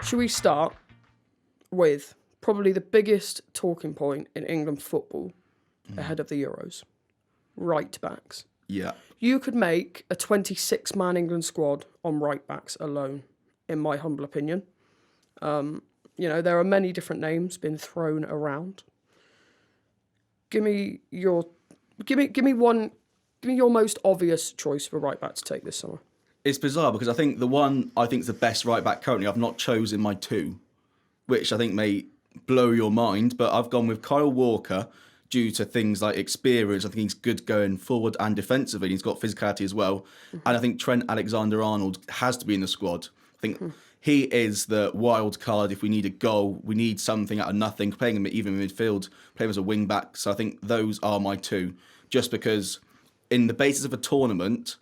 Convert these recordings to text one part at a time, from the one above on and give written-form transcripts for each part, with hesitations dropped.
Should we start with probably the biggest talking point in England football ahead of the Euros? Right backs. Yeah. You could make a 26-man England squad on right backs alone, in my humble opinion. There are many different names being thrown around. Give me your most obvious choice for right back to take this summer. It's bizarre because I think the one I think is the best right back currently, I've not chosen my two, which I think may blow your mind, but I've gone with Kyle Walker due to things like experience. I think he's good going forward and defensively. He's got physicality as well. Mm-hmm. And I think Trent Alexander-Arnold has to be in the squad. I think he is the wild card. If we need a goal, we need something out of nothing, playing him even in midfield, playing him as a wing back. So I think those are my two, just because in the basis of a tournament,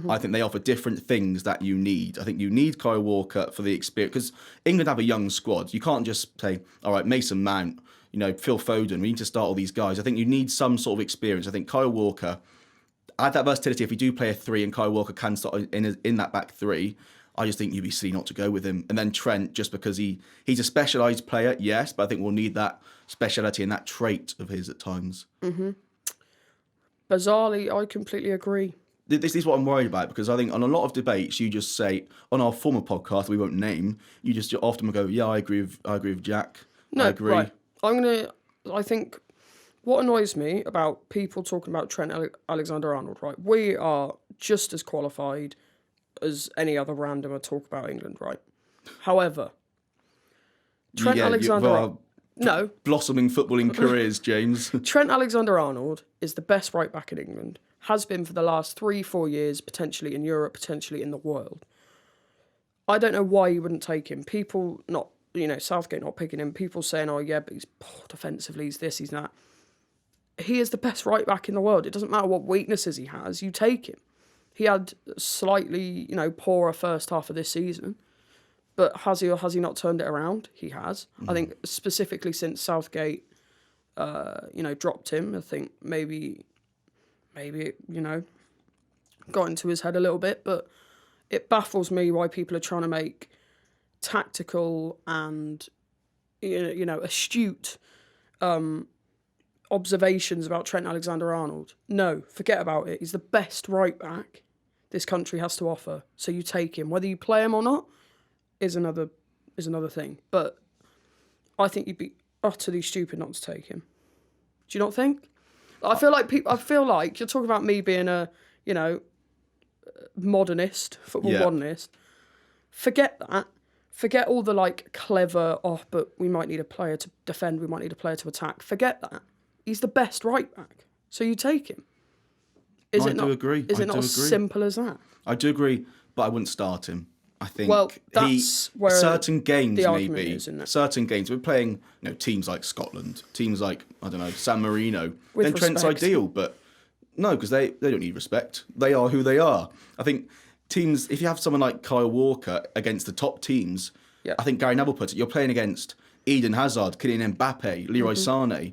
I think they offer different things that you need. I think you need Kyle Walker for the experience, because England have a young squad. You can't just say, all right, Mason Mount, Phil Foden, we need to start all these guys. I think you need some sort of experience. I think Kyle Walker, add that versatility. If you do play a three and Kyle Walker can start in that back three, I just think you'd be silly not to go with him. And then Trent, just because he's a specialised player, yes, but I think we'll need that speciality and that trait of his at times. Mm-hmm. Bizarrely, I completely agree. This is what I'm worried about, because I think on a lot of debates, you just say, on our former podcast we won't name, you just often go, yeah, I agree with Jack. No, I agree. Right. I think what annoys me about people talking about Trent Alexander-Arnold, right? We are just as qualified as any other randomer talk about England, right? However, Trent Alexander-Arnold... No. Blossoming footballing careers, James. Trent Alexander-Arnold is the best right back in England. Has been for the last 3-4 years, potentially in Europe, potentially in the world. I don't know why you wouldn't take him. People not, Southgate not picking him. People saying, oh yeah, but he's defensively, he's this, he's that. He is the best right back in the world. It doesn't matter what weaknesses he has, you take him. He had slightly, poorer first half of this season. But has he or has he not turned it around? He has. Mm-hmm. I think specifically since Southgate, dropped him, I think maybe it, got into his head a little bit. But it baffles me why people are trying to make tactical and, astute observations about Trent Alexander-Arnold. No, forget about it. He's the best right back this country has to offer. So you take him. Whether you play him or not is another thing. But I think you'd be utterly stupid not to take him. Do you not think? I feel like you're talking about me being a, modernist, football modernist. Forget that. Forget all the clever, but we might need a player to defend, we might need a player to attack. Forget that. He's the best right back. So you take him. I do agree. Is it not as simple as that? I do agree, but I wouldn't start him. I think that's where certain games the maybe is, isn't it? Certain games we're playing, teams like Scotland, teams like San Marino. With then respect. Trent's ideal, but no, because they don't need respect. They are who they are. I think teams, if you have someone like Kyle Walker against the top teams, I think Gary Neville puts it. You're playing against Eden Hazard, Kylian Mbappe, Leroy Sané.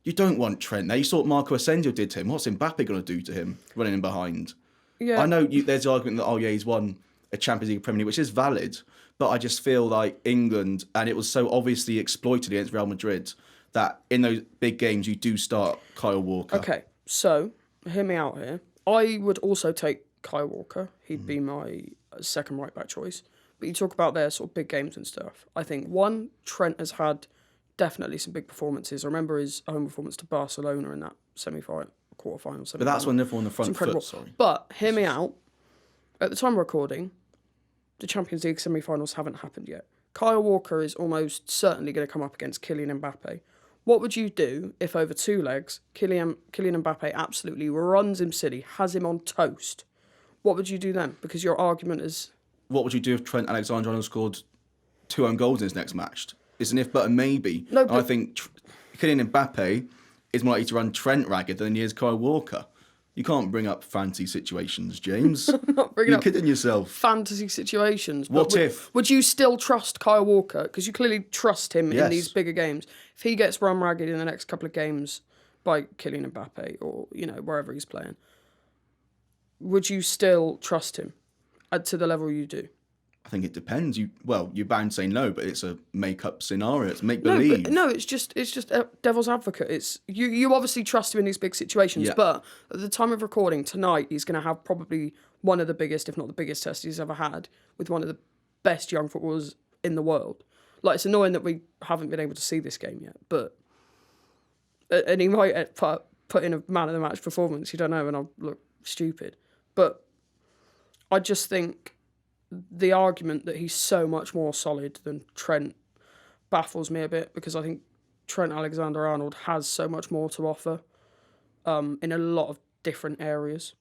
You don't want Trent there. You saw what Marco Asensio did to him. What's Mbappe going to do to him running in behind? Yeah. I know there's the argument that he's won a Champions League, Premier League, which is valid, but I just feel like England, and it was so obviously exploited against Real Madrid, that in those big games you do start Kyle Walker. Okay, so hear me out here. I would also take Kyle Walker. He'd be my second right back choice. But you talk about their sort of big games and stuff. I think Trent has had definitely some big performances. I remember his home performance to Barcelona in that quarter-final. But that's when they're on the front foot, sorry. But hear me out. At the time of recording, the Champions League semi-finals haven't happened yet. Kyle Walker is almost certainly going to come up against Kylian Mbappe. What would you do if over two legs, Kylian Mbappe absolutely runs him silly, has him on toast? What would you do then? Because your argument is... What would you do if Trent Alexander-Arnold scored 2 own goals in his next match? It's an if, but a maybe. No, but... I think Kylian Mbappe is more likely to run Trent ragged than he is Kyle Walker. You can't bring up fantasy situations, James. You're kidding yourself. Fantasy situations. What if? Would you still trust Kyle Walker? Because you clearly trust him in these bigger games. If he gets run ragged in the next couple of games by Kylian Mbappe or, wherever he's playing, would you still trust him to the level you do? I think it depends. You're bound to say no, but it's a make-up scenario. It's make No, believe. but no, it's just devil's advocate. It's you obviously trust him in these big situations, Yeah. but at the time of recording tonight, he's going to have probably one of the biggest, if not the biggest, test he's ever had with one of the best young footballers in the world. Like, it's annoying that we haven't been able to see this game yet, but and he might put in a man of the match performance. You don't know, and I'll look stupid, but I just think the argument that he's so much more solid than Trent baffles me a bit, because I think Trent Alexander-Arnold has so much more to offer in a lot of different areas.